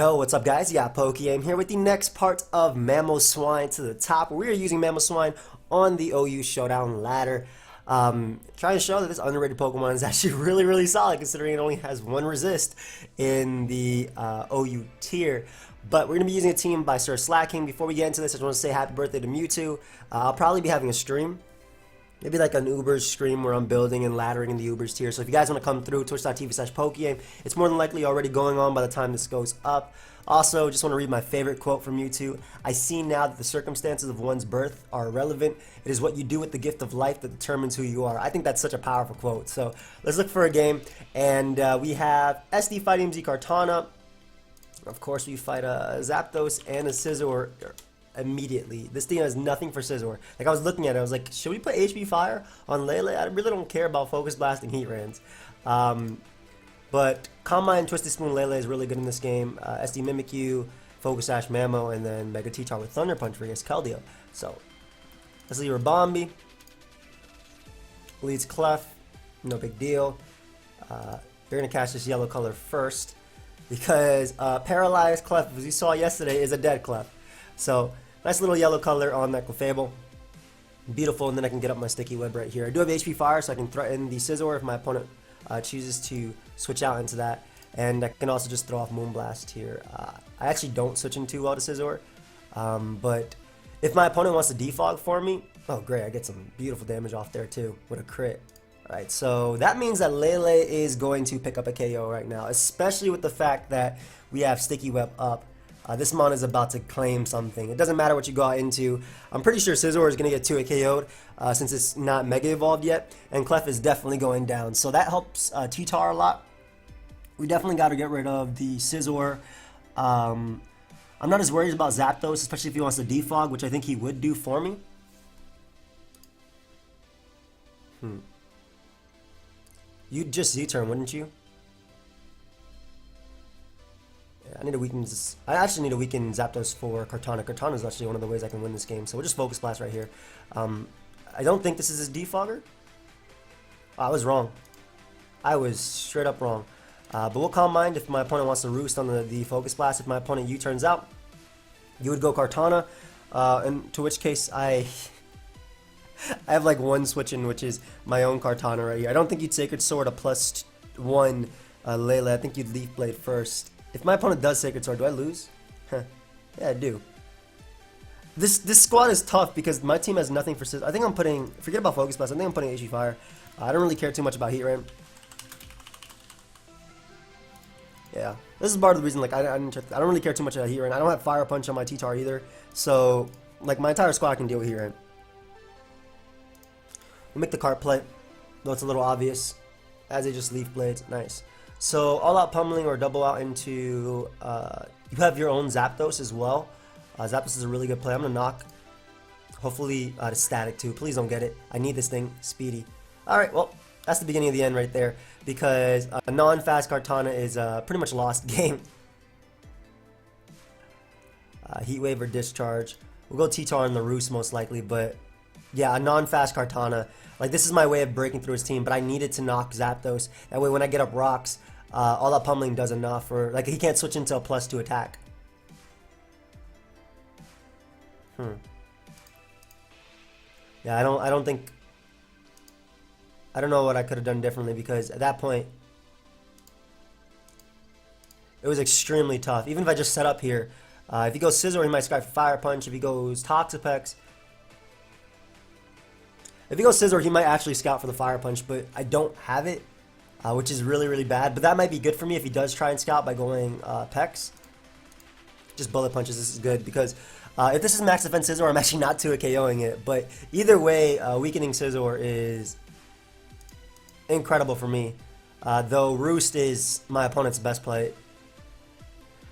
Yo, what's up guys? Yeah, PokeaimMD here with the next part of Mamoswine to the top. We are using Mamoswine on the OU Showdown ladder. Trying to show that this underrated Pokemon is actually really solid considering it only has one resist in the OU tier. But we're going to be using a team by Sir Slacking. Before we get into this, I just want to say happy birthday to Mewtwo. I'll probably be having a stream. Maybe like an Ubers stream where I'm building and laddering in the Ubers tier. So if you guys want to come through, twitch.tv/PokeaimMD, it's more than likely already going on by the time this goes up. Also, just want to read my favorite quote from Mewtwo. I see now that the circumstances of one's birth are irrelevant. It is what you do with the gift of life that determines who you are. I think that's such a powerful quote. So let's look for a game. And we have SD fighting MZ Kartana. Of course, we fight a Zapdos and a Scizor immediately. This thing has nothing for Scizor. Like, I was looking at it, I was like, should we put HP Fire on Lele? I really don't care about Focus Blast and Heat Rans. But Combine Twisted Spoon Lele is really good in this game. SD Mimikyu, Focus Sash Mamo, and then Mega T-Tar with Thunder Punch for against Keldeo. So, let's leave Bombi. Leads Clef. No big deal. You're going to catch this yellow color first because Paralyzed Clef, as you saw yesterday, is a dead Clef. So, nice little yellow color on that Clefable. Beautiful, and then I can get up my Sticky Web right here. I do have HP Fire, so I can threaten the Scizor if my opponent chooses to switch out into that. And I can also just throw off Moonblast here. I actually don't switch in too well to Scizor. But if my opponent wants to defog for me, oh great, I get some beautiful damage off there too with a crit. Alright, so that means that Lele is going to pick up a KO right now, especially with the fact that we have Sticky Web up. This mon is about to claim something. It doesn't matter what you go out into. I'm pretty sure Scizor is going to get 2-hit KO'd since it's not Mega Evolved yet. And Clef is definitely going down. So that helps T-Tar a lot. We definitely got to get rid of the Scizor. I'm not as worried about Zapdos, especially if he wants to defog, which I think he would do for me. You'd just Z-turn, wouldn't you? I need to weaken this. I actually need to weaken Zapdos for Kartana. Kartana is actually one of the ways I can win this game. So we'll just Focus Blast right here. I don't think this is his defogger. Oh, I was wrong. I was straight up wrong. But we'll calm mind if my opponent wants to roost on the Focus Blast. If my opponent U-turns out, you would go Kartana. And to which case I have like one switch in, which is my own Kartana right here. I don't think you'd Sacred Sword a +1 Lele. I think you'd Leaf Blade first. If my opponent does Sacred Sword, do I lose? Yeah, I do. This squad is tough because my team has nothing for Scizor. I think I'm putting, forget about Focus Blast, I think I'm putting HP Fire. I don't really care too much about Heat Ram. Yeah, this is part of the reason, like, I don't really care too much about Heat Ram. I don't have Fire Punch on my T-Tar either. So, like, my entire squad can deal with Heat Ram. We'll make the cart play, though it's a little obvious, as they just Leaf Blades. Nice. So, all out pummeling or double out into, you have your own Zapdos as well. Zapdos is a really good play. I'm going to knock. Hopefully, to static too. Please don't get it. I need this thing speedy. Alright, well, that's the beginning of the end right there. Because a non-fast Kartana is a pretty much lost game. Heat Wave or Discharge. We'll go T-Tar on the Roost most likely, but yeah, a non-fast Kartana. Like, this is my way of breaking through his team, but I needed to knock Zapdos. That way, when I get up rocks, all that pummeling does enough, or like he can't switch into a +2 attack. Yeah, I don't think. I don't know what I could have done differently because at that point, it was extremely tough. Even if I just set up here, if he goes Scizor, he might Sky Fire Punch. If he goes Toxapex. If he goes Scizor, he might actually scout for the Fire Punch, but I don't have it, which is really bad. But that might be good for me if he does try and scout by going Pex. Just Bullet Punches, this is good, because if this is Max Defense Scizor, I'm actually not 2 KOing it. But either way, weakening Scizor is incredible for me, though Roost is my opponent's best play.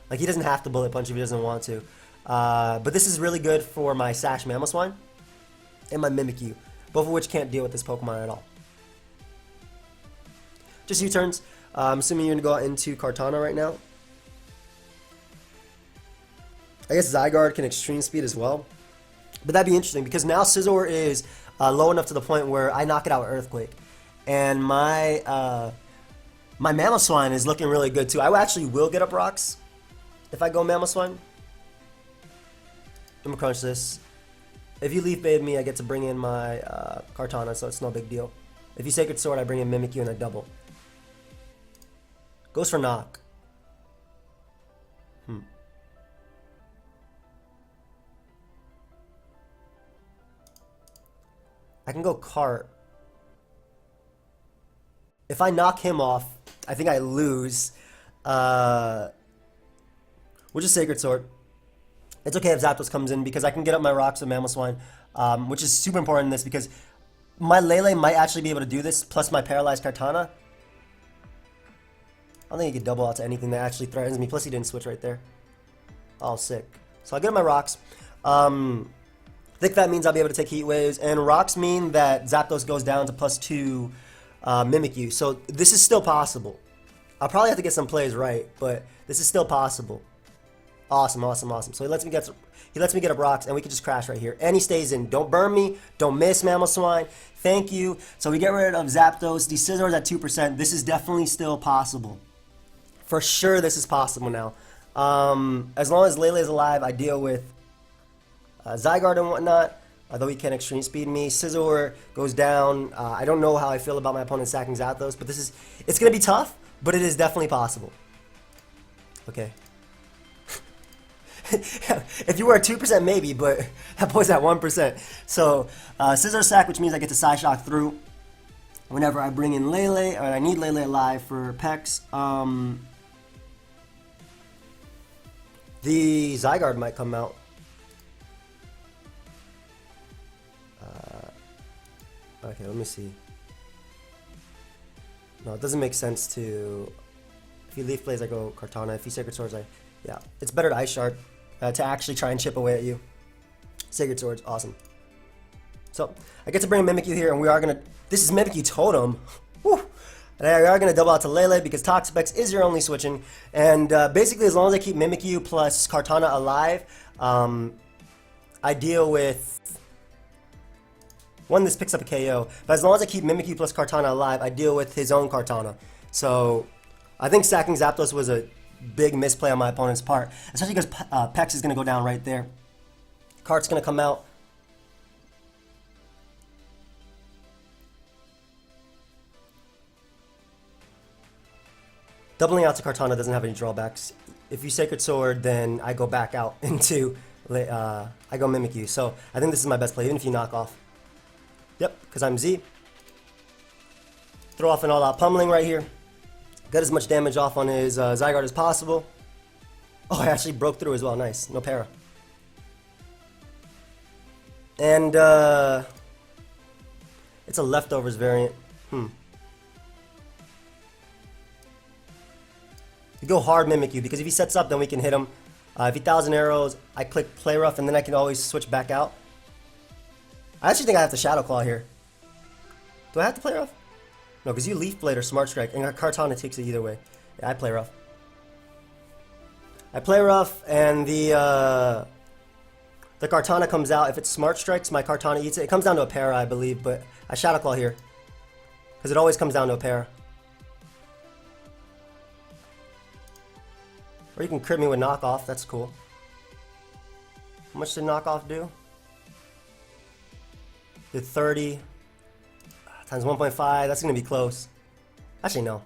Like, he doesn't have to Bullet Punch if he doesn't want to. But this is really good for my Sash Mamoswine and my Mimikyu, both of which can't deal with this Pokemon at all. Just U-turns. I'm assuming you're going to go out into Kartana right now. I guess Zygarde can Extreme Speed as well. But that'd be interesting because now Scizor is low enough to the point where I knock it out with Earthquake. And my Mamoswine is looking really good too. I actually will get up rocks. If I go Mamoswine, I'm gonna crunch this. If you Leaf Bait me, I get to bring in my Kartana, so it's no big deal. If you Sacred Sword, I bring in Mimikyu and I double. Goes for knock. I can go Cart. If I knock him off, I think I lose. We'll just Sacred Sword. It's okay if Zapdos comes in because I can get up my rocks with Mamoswine, which is super important in this because my Lele might actually be able to do this, plus my Paralyzed Kartana. I don't think he could double out to anything that actually threatens me, plus he didn't switch right there. Oh, sick. So I'll get up my rocks. I think that means I'll be able to take Heat Waves, and rocks mean that Zapdos goes down to +2 Mimikyu, so this is still possible. I'll probably have to get some plays right, but this is still possible. Awesome, awesome, awesome. So he lets me get up rocks, and we can just crash right here. And he stays in. Don't burn me. Don't miss, Mamoswine. Thank you. So we get rid of Zapdos. The Scizor's at 2%. This is definitely still possible. For sure, this is possible now. As long as Lele is alive, I deal with Zygarde and whatnot. Although he can extreme speed me. Scizor goes down. I don't know how I feel about my opponent sacking Zapdos, but it's going to be tough, but it is definitely possible. Okay. If you were at 2%, maybe, but that boy's at 1%. So, Scizor sack, which means I get to Psyshock through whenever I bring in Lele, or I need Lele alive for Pex. The Zygarde might come out. Okay, let me see. No, it doesn't make sense to... If he Leaf Blaze, I go Kartana. If he Sacred Swords, yeah. It's better to Ice Shard to actually try and chip away at you. Sacred Swords, awesome. So, I get to bring Mimikyu here, and we are going to... This is Mimikyu Totem. Woo! And we are going to double out to Lele because Toxapex is your only switching. And basically, as long as I keep Mimikyu plus Kartana alive, I deal with... One, this picks up a KO. But as long as I keep Mimikyu plus Kartana alive, I deal with his own Kartana. So, I think sacking Zapdos was a big misplay on my opponent's part. Especially because Pex is going to go down right there. Cart's going to come out. Doubling out to Kartana doesn't have any drawbacks. If you Sacred Sword, then I go back out into... I go Mimikyu. So, I think this is my best play, even if you knock off. Yep, because I'm Z. Throw off an all-out pummeling right here. Get as much damage off on his Zygarde as possible. Oh, I actually broke through as well. Nice. No para. And, it's a leftovers variant. You go hard Mimikyu, because if he sets up, then we can hit him. If he 1,000 arrows, I click Play Rough, and then I can always switch back out. I actually think I have to Shadow Claw here. Do I have to Play Rough? No, because you Leaf Blade or Smart Strike, and Kartana takes it either way. Yeah, I Play Rough. I Play Rough, and the Kartana comes out. If it Smart Strikes, my Kartana eats it. It comes down to a para, I believe, but I Shadow Claw here. Because it always comes down to a para. Or you can crit me with Knockoff, that's cool. How much did Knockoff do? Did 30 times 1.5, that's going to be close. Actually, no.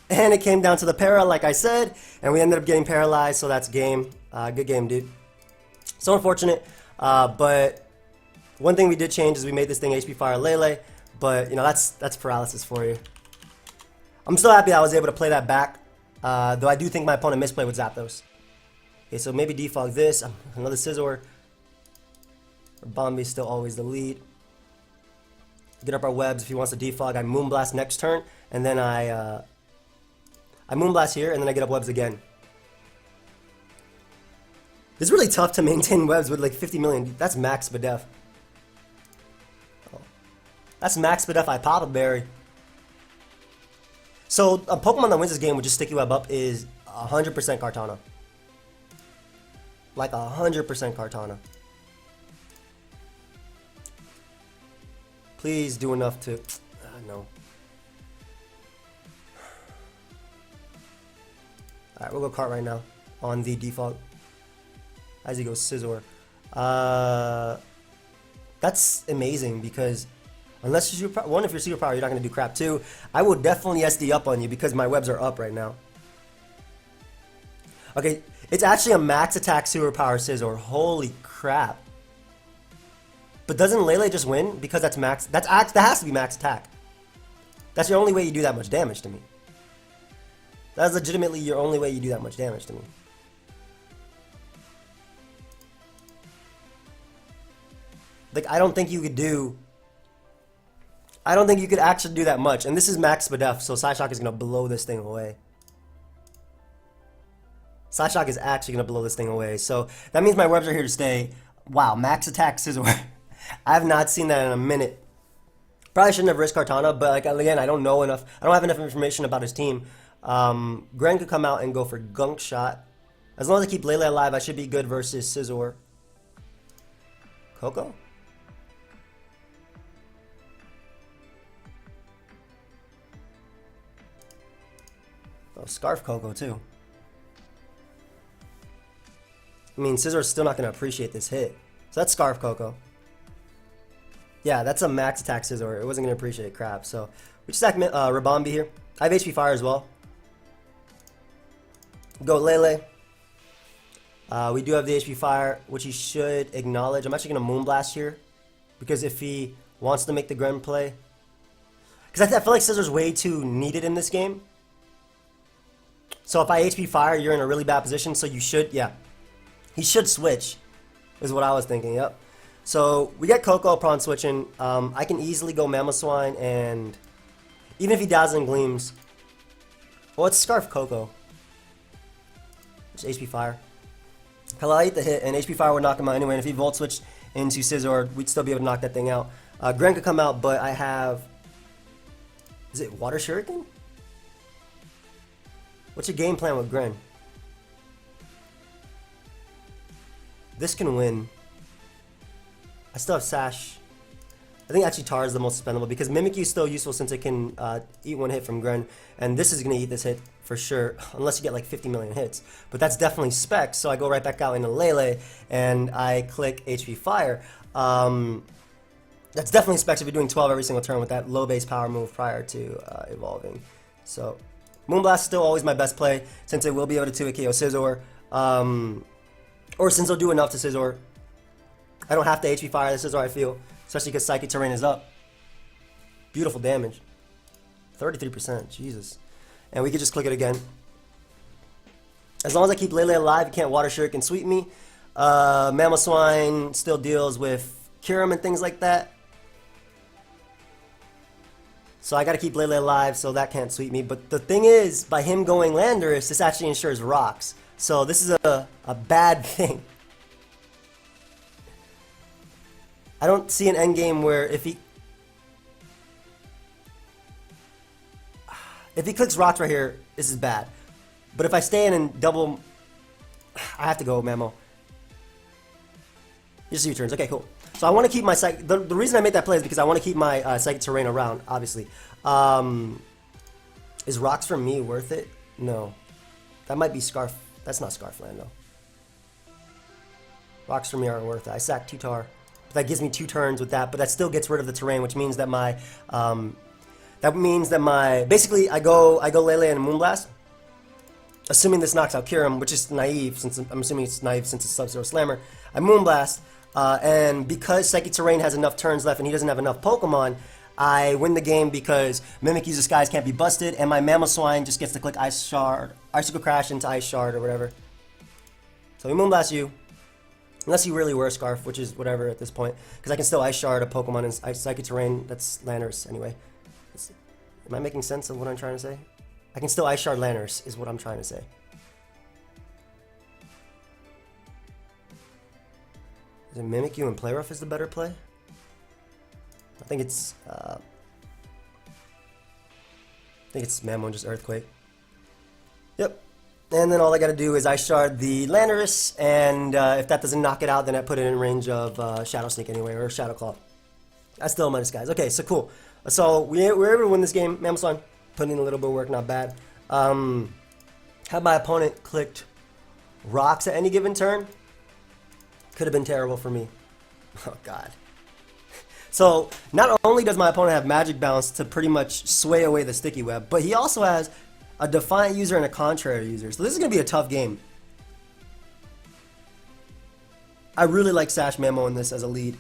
And it came down to the para, like I said, and we ended up getting paralyzed, so that's game. Good game, dude. So unfortunate, but one thing we did change is we made this thing HP Fire Lele, but, you know, that's paralysis for you. I'm still happy I was able to play that back, though I do think my opponent misplayed with Zapdos. Okay, so maybe defog this, another Scizor. Bombi's still always the lead. Get up our webs. If he wants to defog, I Moonblast next turn, and then I Moonblast here, and then I get up webs again. It's really tough to maintain webs with like 50 million. That's max Spadef. Oh. That's max Spadef. I pop a berry. So a Pokemon that wins this game with just sticky web up is 100% Kartana. Like 100% Kartana. Please do enough to... no. Alright, we'll go Cart right now on the default. As he goes Scizor. That's amazing because unless you're one, if you're superpower, you're not going to do crap. Two, I will definitely SD up on you because my webs are up right now. Okay, it's actually a max attack superpower Scizor. Holy crap. But doesn't Lele just win because that's max? That has to be max attack. That's the only way you do that much damage to me. That's legitimately your only way you do that much damage to me. Like, I don't think you could do... I don't think you could actually do that much. And this is max Spadef, so Psyshock is going to blow this thing away. Psyshock is actually going to blow this thing away. So that means my webs are here to stay. Wow, max attack Scizor. I have not seen that in a minute. Probably shouldn't have risked Kartana, but like, again, I don't know enough. I don't have enough information about his team. Gren could come out and go for Gunk Shot. As long as I keep Lele alive, I should be good versus Scizor. Coco? Oh, Scarf Coco too. I mean, Scizor's still not going to appreciate this hit. So that's Scarf Coco. Yeah, that's a max attack Scizor. It wasn't going to appreciate crap. So we just stack Rabombi here. I have HP Fire as well. Go Lele. We do have the HP Fire, which he should acknowledge. I'm actually going to Moonblast here. Because if he wants to make the Gren play. Because I feel like Scizor's way too needed in this game. So if I HP Fire, you're in a really bad position. So you should, yeah. He should switch, is what I was thinking, yep. So we get Coco upon switching. I can easily go Mamoswine, and even if he Dazzling Gleams, well, it's Scarf Coco. Just HP Fire. Hell, I hate the hit, and HP Fire would knock him out anyway, and if he Volt Switched into Scizor, we'd still be able to knock that thing out. Gren could come out, but I have... Is it Water Shuriken? What's your game plan with Gren? This can win. I still have Sash. I think actually Tar is the most spendable because Mimikyu is still useful since it can eat one hit from Gren. And this is going to eat this hit for sure, unless you get like 50 million hits. But that's definitely Spec, so I go right back out into Lele and I click HP Fire. That's definitely Specs if you're doing 12 every single turn with that low base power move prior to evolving. So Moonblast is still always my best play since it will be able to 2-hit KO Scizor. Or since it'll do enough to Scizor. I don't have to HP Fire the Scizor, I feel. Especially because Psychic Terrain is up. Beautiful damage. 33%, Jesus. And we could just click it again. As long as I keep Lele alive, you can't Water Shuriken sweep me. Mamoswine still deals with Kyurem and things like that. So I gotta keep Lele alive, so that can't sweep me. But the thing is, by him going Landorus, this actually ensures rocks. So this is a bad thing. I don't see an endgame where if he clicks rocks right here, this is bad. But if I stay in and double, I have to go Mamo. Just U-turns. Okay, cool. So I want to keep my Psychic... The reason I made that play is because I want to keep my Psychic Terrain around, obviously. Is rocks for me worth it? No. That might be Scarf. That's not Scarfland, though. Rocks for me aren't worth it. I sack 2 Tar. That gives me 2 turns with that, but that still gets rid of the terrain, which means that my... Basically, I go Lele and Moonblast. Assuming this knocks out Kyurem, which is naive, since I'm assuming it's naive since it's Sub-Zero Slammer. I Moonblast, and because Psychic Terrain has enough turns left and he doesn't have enough Pokemon, I win the game because Mimikyu's Disguise can't be busted, and my Mamoswine just gets to click Ice Shard, Icicle Crash into Ice Shard or whatever. So we Moonblast you. Unless you really were a Scarf, which is whatever at this point. Because I can still Ice Shard a Pokemon in Psychic Terrain. That's Landorus anyway. Am I making sense of what I'm trying to say? I can still Ice Shard Landorus is what I'm trying to say. Is it Mimikyu and Play Rough is the better play? I think it's Mamo and just Earthquake. Yep. And then all I gotta do is Ice Shard the Landorus, and if that doesn't knock it out, then I put it in range of Shadow Sneak anyway, or Shadow Claw. I still have my Disguise. Okay, so cool. So we're able to win this game. Mamoswine putting in a little bit of work, not bad. Had my opponent clicked rocks at any given turn, could have been terrible for me. Oh god. So not only does my opponent have magic bounce to pretty much sway away the sticky web, but he also has a defiant user and a contrary user. So this is going to be a tough game. I really like Sash Mamo in this as a lead.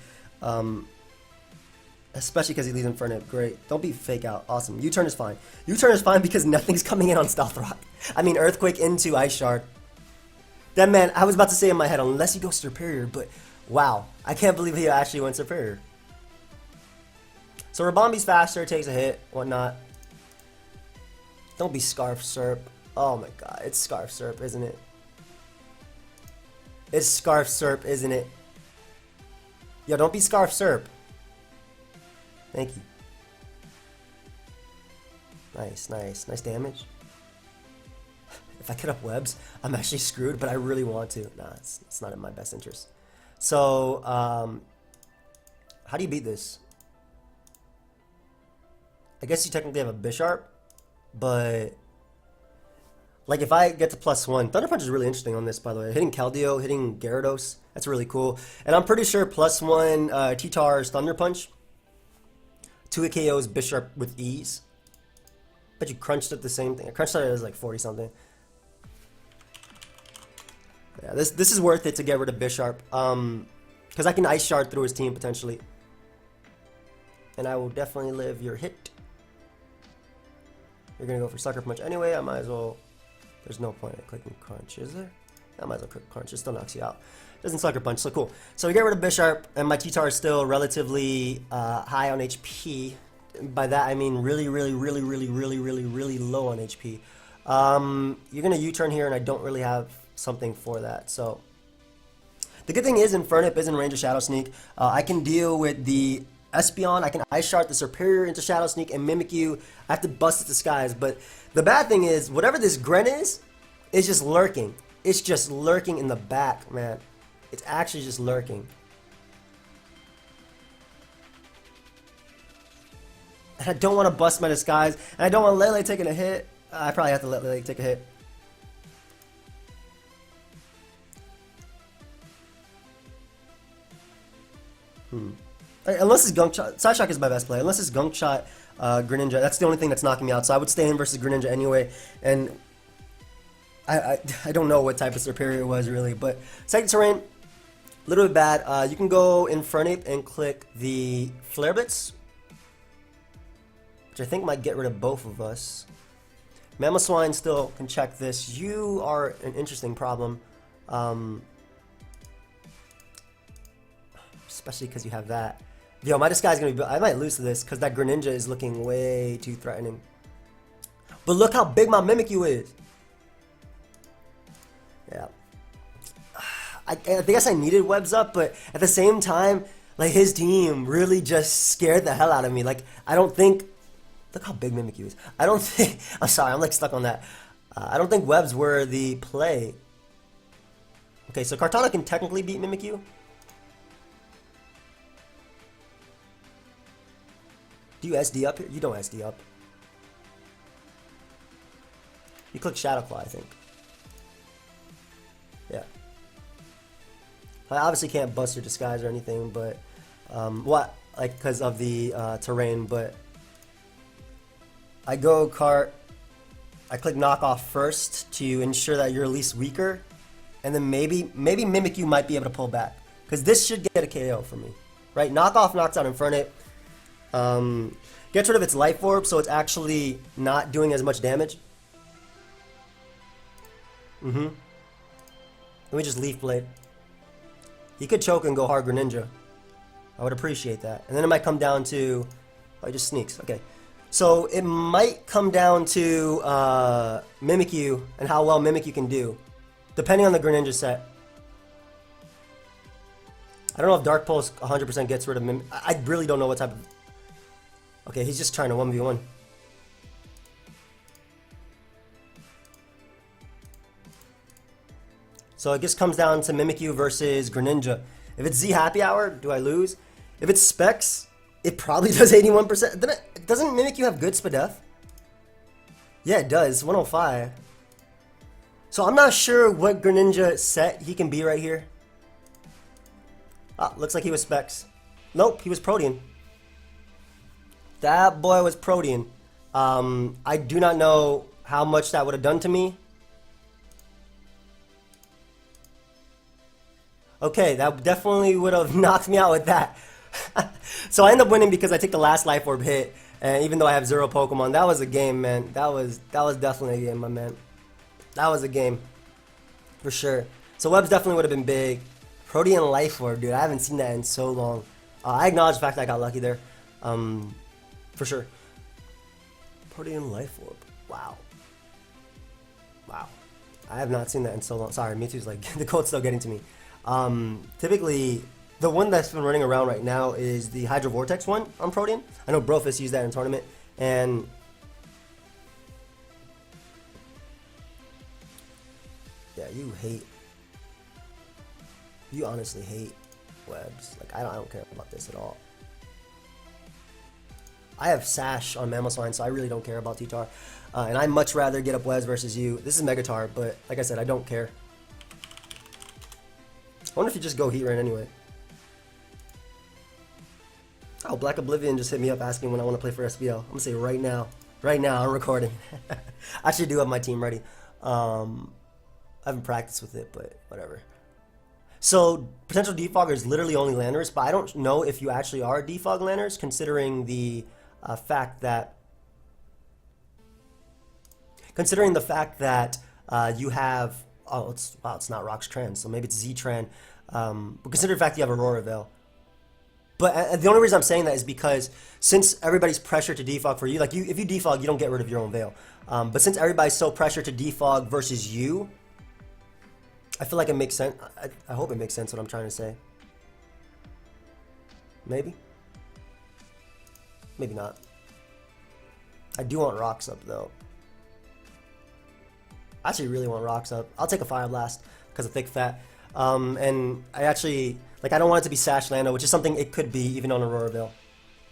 Especially because he leads Inferno. Great. Don't be fake out. Awesome. U-turn is fine. U-turn is fine because nothing's coming in on Stealth Rock. I mean, Earthquake into Ice Shard. That man, I was about to say in my head, unless he goes Superior, but wow. I can't believe he actually went Superior. So Rabambi's faster, takes a hit, whatnot. Don't be Scarf Serp. Oh my god, it's Scarf Serp, isn't it? It's Scarf Serp, isn't it? Yo, don't be Scarf Serp. Thank you. Nice, nice. Nice damage. If I get up webs, I'm actually screwed, but I really want to. Nah, it's not in my best interest. So, how do you beat this? I guess you technically have a Bisharp, but like if I get to +1, Thunder Punch is really interesting on this, by the way. Hitting Keldeo, hitting Gyarados, that's really cool. And I'm pretty sure +1 T-Tar's Thunder Punch 2 KOs Bisharp with ease. But you crunched it the same thing. I crunched it as like 40 something. Yeah, this is worth it to get rid of Bisharp. Because I can Ice Shard through his team potentially. And I will definitely live your hit. You're gonna go for Sucker Punch anyway. I might as well. There's no point in clicking Crunch, is there? I might as well click Crunch. It still knocks you out. Doesn't Sucker Punch, so cool. So we get rid of Bisharp, and my T-Tar is still relatively high on HP. By that I mean really low on HP. You're gonna U-turn here, and I don't really have something for that. So the good thing is Infernip is in range of Shadow Sneak. I can deal with the Espeon, I can Ice Shard the Superior into Shadow Sneak and Mimikyu. I have to bust its disguise, but the bad thing is, whatever this Gren is just lurking. It's just lurking in the back, man. It's actually just lurking. And I don't want to bust my disguise, and I don't want Lele taking a hit. I probably have to let Lele take a hit. Unless it's Gunk Shot, Psyshock is my best play. Unless it's Gunk Shot, Greninja, that's the only thing that's knocking me out. So I would stay in versus Greninja anyway. And I don't know what type of Superior it was really, but second terrain, a little bit bad. You can go Infernape and click the Flare Blitz, which I think might get rid of both of us. Mamoswine still can check this. You are an interesting problem. Especially because you have that. Yo, my disguise is going to be... I might lose to this because that Greninja is looking way too threatening. But look how big my Mimikyu is. Yeah. I guess I needed webs up, but at the same time, like his team really just scared the hell out of me. Like, I don't think... Look how big Mimikyu is. I don't think... I'm sorry, I'm like stuck on that. I don't think webs were the play. Okay, so Kartana can technically beat Mimikyu. Do you SD up here? You don't SD up. You click Shadow Claw, I think. Yeah. I obviously can't bust your disguise or anything, but because of the terrain, but I go Cart, I click Knock Off first to ensure that you're at least weaker, and then maybe Mimikyu might be able to pull back, because this should get a KO for me, right? Knock Off knocks out Infernape. Gets rid of its Life Orb, so it's actually not doing as much damage. Let me just Leaf Blade. He could choke and go hard Greninja. I would appreciate that. And then it might come down to... Oh, he just sneaks. Okay. So it might come down to Mimikyu and how well Mimikyu can do, depending on the Greninja set. I don't know if Dark Pulse 100% gets rid of Mimikyu. I really don't know what type of... Okay, he's just trying to 1v1. So it just comes down to Mimikyu versus Greninja. If it's Z Happy Hour, do I lose? If it's Specs, it probably does 81%. Doesn't Mimikyu have good Spadef? Yeah, it does. 105. So I'm not sure what Greninja set he can be right here. Ah, looks like he was Specs. Nope, he was Protean. That boy was Protean. I do not know how much that would have done to me. Okay, that definitely would have knocked me out with that. So I end up winning because I took the last Life Orb hit, and even though I have 0 Pokemon, that was a game, man. That was definitely a game, my man. That was a game, for sure. So webs definitely would have been big. Protean Life Orb, dude. I haven't seen that in so long. I acknowledge the fact that I got lucky there, for sure. Protean Life Orb. Wow. Wow. I have not seen that in so long. Sorry, Mewtwo's like the code's still getting to me. Typically, the one that's been running around right now is the Hydro Vortex one on Protean. I know Brofist used that in tournament, and yeah, you honestly hate webs. Like I don't care about this at all. I have Sash on Mamoswine, so I really don't care about T-Tar, and I'd much rather get up webs versus you. This is Megatar, but like I said, I don't care. I wonder if you just go Heat Rain anyway. Oh, Black Oblivion just hit me up asking when I want to play for SBL. I'm gonna say right now. Right now, I'm recording. I actually do have my team ready. I haven't practiced with it, but whatever. So, potential defogger is literally only landers, but I don't know if you actually are defog landers, considering the fact that you have it's not Rock's Tran, so maybe it's Z-Tran. But consider the fact that you have Aurora Veil. But the only reason I'm saying that is because since everybody's pressured to defog for you, like if you defog, you don't get rid of your own Veil. But since everybody's so pressured to defog versus you, I feel like it makes sense. I hope it makes sense what I'm trying to say. Maybe. Maybe not. I do want rocks up though. I actually really want rocks up. I'll take a Fire Blast because of Thick Fat. And I actually, like, I don't want it to be Sash Lando, which is something it could be even on Aurora Veil.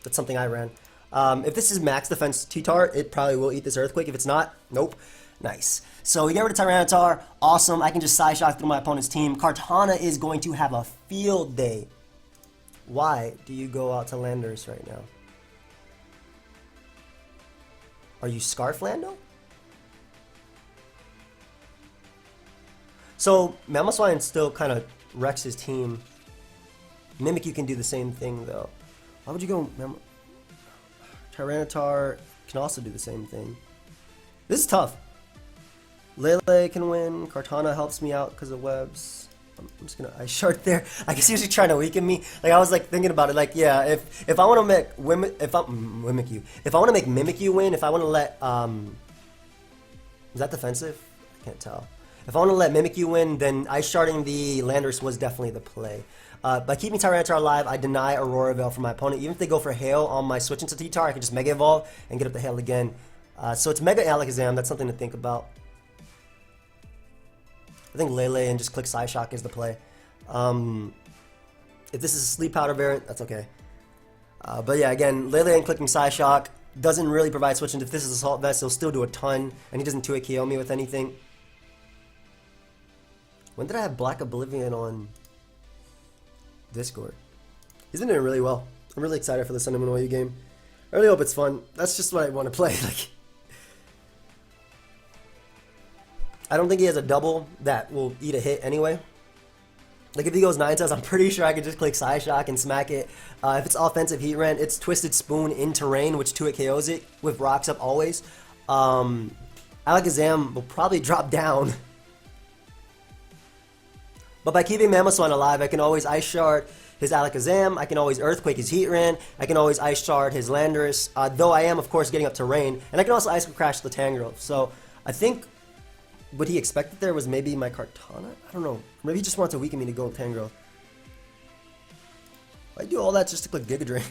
That's something I ran. If this is max defense T-Tar, it probably will eat this Earthquake. If it's not, nope. Nice. So we get rid of Tyranitar. Awesome. I can just Side Shock through my opponent's team. Kartana is going to have a field day. Why do you go out to Landers right now? Are you Scarf Lando? So Mamoswine still kind of wrecks his team. Mimikyu can do the same thing though. Why would you go Tyranitar can also do the same thing. This is tough. Lele can win. Kartana helps me out because of webs. I'm just gonna Ice Shard there. I guess he was just trying to weaken me. Like I was like thinking about it. Like yeah, if I want to make Mimikyu, if I want to make Mimikyu win, if I want to let is that defensive? I can't tell. If I want to let Mimikyu win, then Ice Sharding the Landorus was definitely the play. By keeping Tyranitar alive, I deny Aurora Veil for my opponent. Even if they go for Hail on my switch into T-Tar, I can just Mega Evolve and get up the Hail again. So it's Mega Alakazam. That's something to think about. I think Lele and just click Psyshock is the play. If this is a Sleep Powder variant, that's okay. But yeah, again, Lele and clicking Psyshock doesn't really provide switching. If this is Assault Vest, he'll still do a ton, and he doesn't 2-hit KO me with anything. When did I have Black Oblivion on Discord? He's been doing really well. I'm really excited for the Sun and Moon game. I really hope it's fun. That's just what I want to play. Like, I don't think he has a double that will eat a hit anyway. Like if he goes 9 tails, I'm pretty sure I could just click Psyshock and smack it. If it's offensive Heat Rent, it's Twisted Spoon in terrain, which 2-hit KOs it with rocks up always. Alakazam will probably drop down. But by keeping Mamoswine alive, I can always Ice Shard his Alakazam, I can always Earthquake his Heatran, I can always Ice Shard his Landorus, though I am, of course, getting up to Rain, and I can also Ice Crash the Tangrowth. So I think what he expected there was maybe my Kartana? I don't know. Maybe he just wanted to weaken me to go with Tangrowth. Why do all that just to click Giga Drain?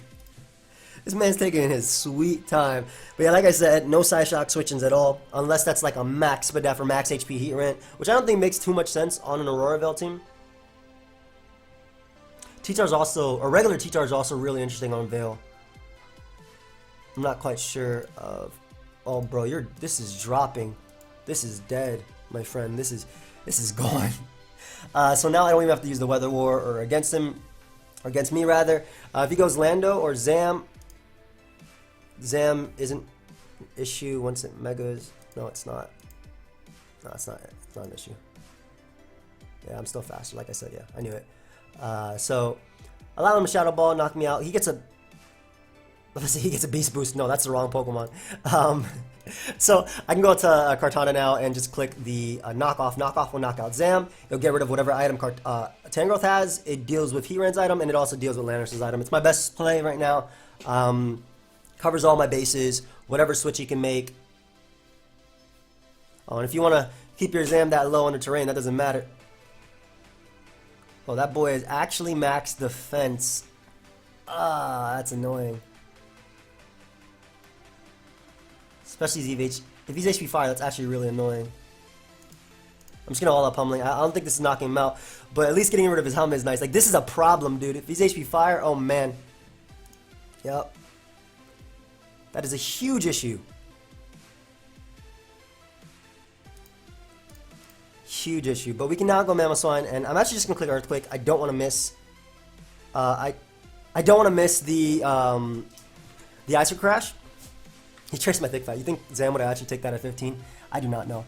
This man's taking his sweet time. But yeah, like I said, no Psyshock switchings at all, unless that's like a max Spadef or max HP Heatran, which I don't think makes too much sense on an Aurora Veil team. T-Tar's also, or regular T-Tar is also really interesting on Veil. I'm not quite sure of, oh bro, this is dropping. This is dead. my friend. This is gone. So now I don't even have to use the Weather War or against him, or against me rather. If he goes Lando or Zam isn't an issue once it megas. No, it's not. No, it's not. It's not an issue. Yeah, I'm still faster. Like I said, yeah, I knew it. So allow him a Shadow Ball, knock me out. He gets a. Let's see, he gets a Beast Boost. No, that's the wrong Pokemon. So I can go to Kartana now and just click the knockoff. Knockoff will knock out Zam. It'll get rid of whatever item Tangrowth has. It deals with Heatran's item, and it also deals with Landorus's item. It's my best play right now. Covers all my bases. Whatever switch he can make. Oh, and if you want to keep your Zam that low on the terrain, that doesn't matter. Oh, that boy is actually max defense. Ah, that's annoying. Especially if he's HP Fire, that's actually really annoying. I'm just gonna all up pummeling. I don't think this is knocking him out, but at least getting rid of his helmet is nice. Like, this is a problem, dude. If he's HP Fire, oh man. Yep. That is a huge issue. Huge issue. But we can now go Mamoswine, and I'm actually just gonna click Earthquake. I don't want to miss. I don't want to miss the Icer Crash. He traced my Thick Fat. You think Zam would actually take that at 15? I do not know.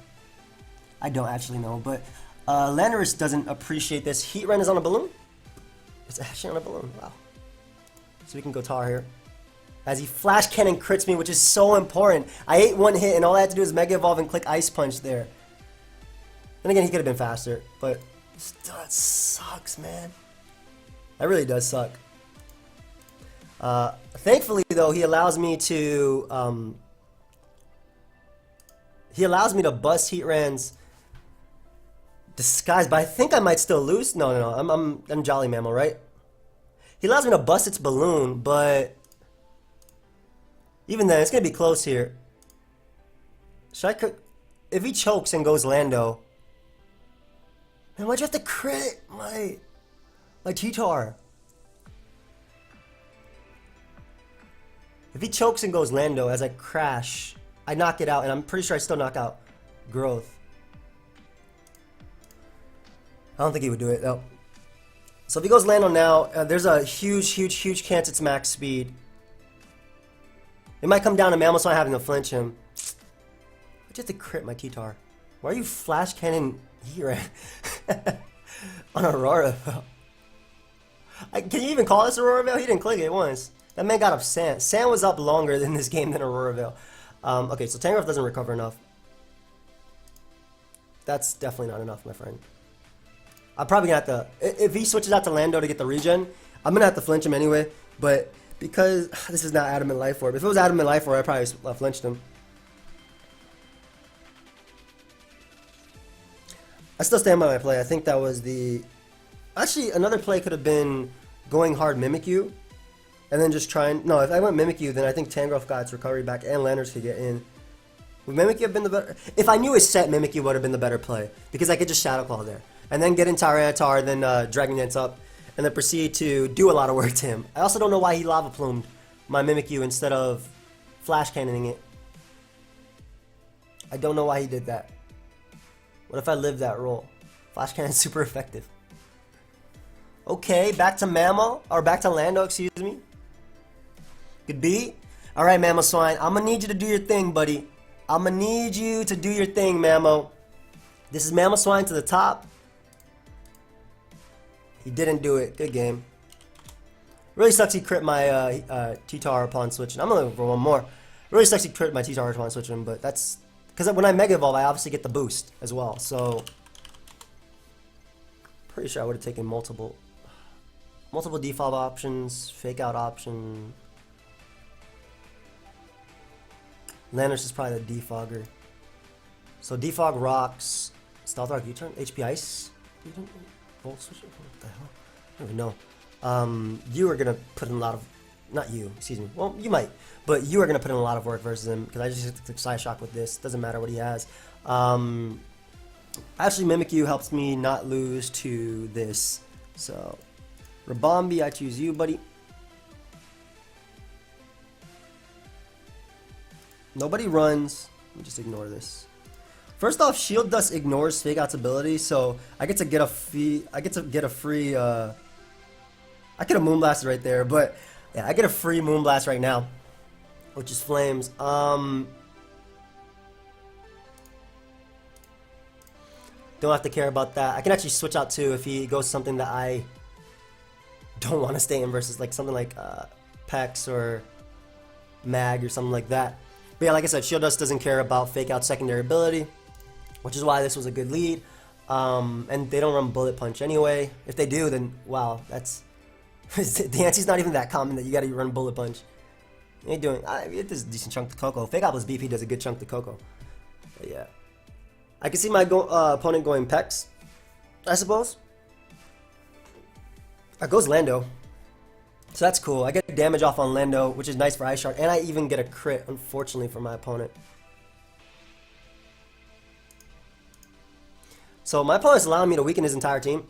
I don't actually know. But Landorus doesn't appreciate this. Heatran is on a balloon. It's actually on a balloon. Wow. So we can go Tar here. As he Flash Cannon crits me, which is so important. I ate one hit, and all I had to do is Mega Evolve and click Ice Punch there. And again, he could have been faster. But still, that sucks, man. That really does suck. Thankfully, though, he allows me to bust Heatran's Disguise, but I think I might still lose. No, I'm Jolly Mammal, right? He allows me to bust its balloon, but even then, it's gonna be close here. If he chokes and goes Lando, man, why'd you have to crit my T-Tar? If he chokes and goes Lando as I crash, I knock it out, and I'm pretty sure I still knock out Growth. I don't think he would do it, though. So if he goes Lando now, there's a huge chance it's max speed. It might come down to Mamoswine having to flinch him. Why'd you have to crit my T-Tar? Why are you Flash Cannon here on Aurora? Can you even call this Aurora Veil? He didn't click it once. That man got up Sand. Sand was up longer in this game than Aurora Veil. Okay, so Tangrowth doesn't recover enough. That's definitely not enough, my friend. I'm probably gonna have to, if he switches out to Lando to get the regen, I'm gonna have to flinch him anyway. But because this is not Adamant Life Orb. If it was Adamant Life Orb, I probably flinched him. I still stand by my play. I think that was the... Actually, another play could have been going hard Mimikyu. And then just trying... No, if I went Mimikyu, then I think Tangrowth got its recovery back and Landorus could get in. Would Mimikyu have been the better... If I knew his set, Mimikyu would have been the better play. Because I could just Shadow Claw there. And then get in Tyranitar, then Dragon Dance up. And then proceed to do a lot of work to him. I also don't know why he Lava Plumed my Mimikyu instead of Flash Cannoning it. I don't know why he did that. What if I lived that role? Flash Cannon's super effective. Okay, back to Mamo. Or back to Lando, excuse me. Could be. Alright, Mamoswine. I'm gonna need you to do your thing, buddy. I'm gonna need you to do your thing, Mamo. This is Mamoswine to the top. He didn't do it. Good game. Really sucks he crit my T-Tar upon switching. I'm gonna look for one more. Really sucks he crit my T-Tar upon switching, but that's... Because when I Mega Evolve, I obviously get the boost as well, so... Pretty sure I would have taken multiple default options, fake out option... Landorus is probably the defogger. So defog rocks, stealth rock U-turn, HP ice, U-turn, volt switch. What the hell? I don't even know. You are gonna put in a lot of, not you, excuse me. Well, you might, but you are gonna put in a lot of work versus him because I just took Psy Shock with this. Doesn't matter what he has. Actually, Mimikyu helps me not lose to this. So, Rabombi, I choose you, buddy. Nobody runs. Let me just ignore this. First off, Shield Dust ignores Fake Out's ability, so I get to get a free. I get a Moonblast right there, but yeah, I get a free Moonblast right now, which is Flames. Don't have to care about that. I can actually switch out too if he goes something that I don't want to stay in versus like something like Pex or Mag or something like that. But yeah, like I said, Shield Dust doesn't care about Fake Out secondary ability, which is why this was a good lead. And they don't run Bullet Punch anyway. If they do, then wow, that's the anti's not even that common that you gotta run Bullet Punch. What are you doing? It does a decent chunk to Coco. Fake Out plus BP does a good chunk to Coco. But yeah. I can see my opponent going Pex, I suppose. Goes Lando. So that's cool. I get damage off on Lando, which is nice for Ice Shard, and I even get a crit, unfortunately, for my opponent. So my opponent's allowing me to weaken his entire team,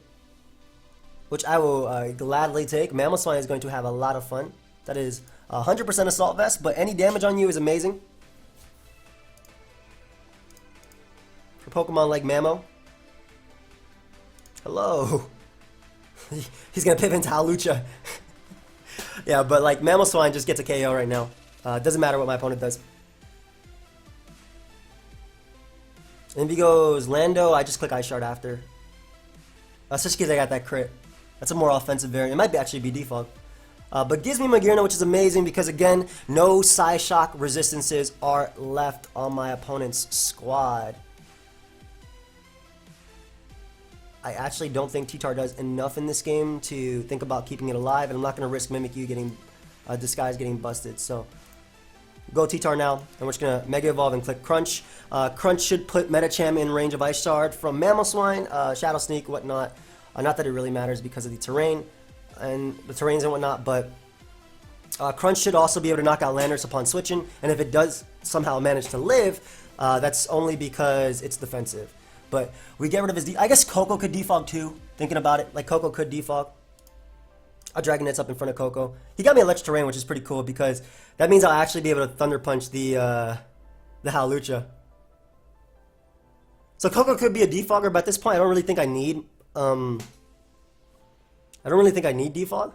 which I will gladly take. Mamoswine is going to have a lot of fun. That is 100% Assault Vest, but any damage on you is amazing. For Pokemon like Mamo. Hello. He's going to pivot into Hawlucha. Yeah, but like Mamoswine just gets a KO right now. Doesn't matter what my opponent does. And if he goes Lando, I just click Ice Shard after. Especially because I got that crit. That's a more offensive variant. It might actually be default. But gives me Magearna, which is amazing because, again, no Psyshock resistances are left on my opponent's squad. I actually don't think T-Tar does enough in this game to think about keeping it alive, and I'm not going to risk Mimikyu getting Disguise getting busted. So go T-Tar now, and we're just going to Mega Evolve and click Crunch. Crunch should put Medicham in range of Ice Shard from Mamoswine, Shadow Sneak, whatnot. Not that it really matters because of the terrain and the terrains and whatnot, but Crunch should also be able to knock out Landorus upon switching, and if it does somehow manage to live, that's only because it's defensive. But we get rid of his I guess Coco could defog too, thinking about it. Like Coco could defog. I'll Dragonet's up in front of Coco. He got me Electric Terrain, which is pretty cool because that means I'll actually be able to Thunder Punch the Hawlucha. So Coco could be a defogger, but at this point I don't really think I need defog.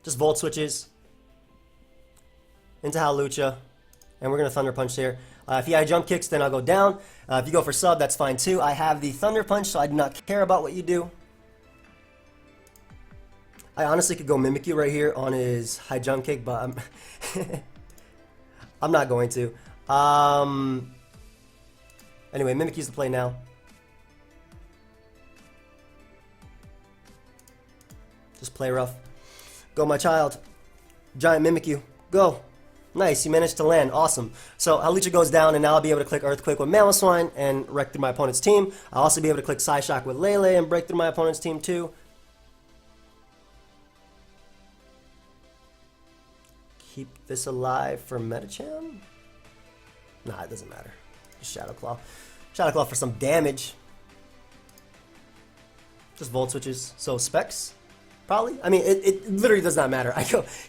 Just Volt Switches into Hawlucha, and we're gonna Thunder Punch here. If he had Jump Kicks, then I'll go down. If you go for sub, that's fine too. I have the Thunder Punch, so I do not care about what you do. I honestly could go Mimikyu right here on his high Jump Kick, but I'm not going to. Anyway, Mimikyu's the play now. Just play rough. Go, my child. Giant Mimikyu. Go. Nice, you managed to land. Awesome. So Hawlucha goes down, and now I'll be able to click Earthquake with Mamoswine and wreck through my opponent's team. I'll also be able to click Psyshock with Lele and break through my opponent's team too. Keep this alive for Medicham? Nah, it doesn't matter. Just Shadow Claw. Shadow Claw for some damage. Just Volt Switches. So Specs? Probably. I mean, it literally does not matter.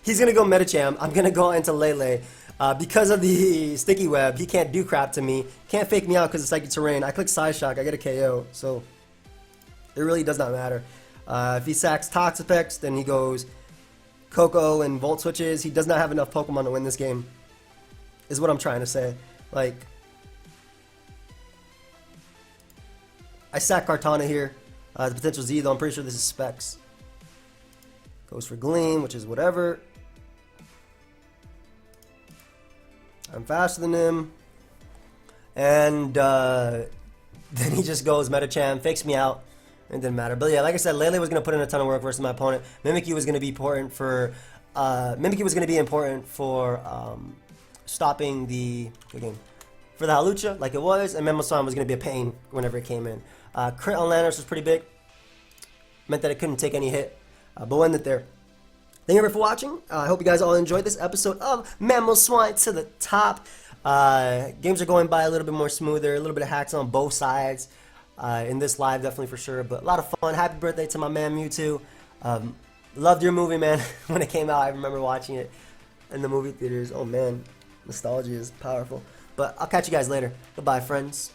He's going to go Medicham. I'm going to go into Lele. Because of the Sticky Web, he can't do crap to me. Can't fake me out because it's Psychic Terrain. I click Psyshock, I get a KO. So, it really does not matter. If he sacks Toxapex, then he goes Coco and Volt Switches. He does not have enough Pokemon to win this game, is what I'm trying to say. Like, I sack Kartana here. The potential Z, though, I'm pretty sure this is Specs. Goes for Gleam, which is whatever. I'm faster than him. And then he just goes Medicham, fakes me out. It didn't matter. But yeah, like I said, Lele was going to put in a ton of work versus my opponent. Mimikyu was going to be important for stopping the game. For the Hawlucha, like it was, and Mamoswine was going to be a pain whenever it came in. Crit on Landorus was pretty big. Meant that it couldn't take any hit. But we'll end it there. Thank you everyone for watching. I hope you guys all enjoyed this episode of Mamoswine to the Top. Games are going by a little bit more smoother, a little bit of hacks on both sides. In this live, definitely for sure. But a lot of fun. Happy birthday to my man Mewtwo. Loved your movie, man. When it came out, I remember watching it in the movie theaters. Oh man, nostalgia is powerful. But I'll catch you guys later. Goodbye, friends.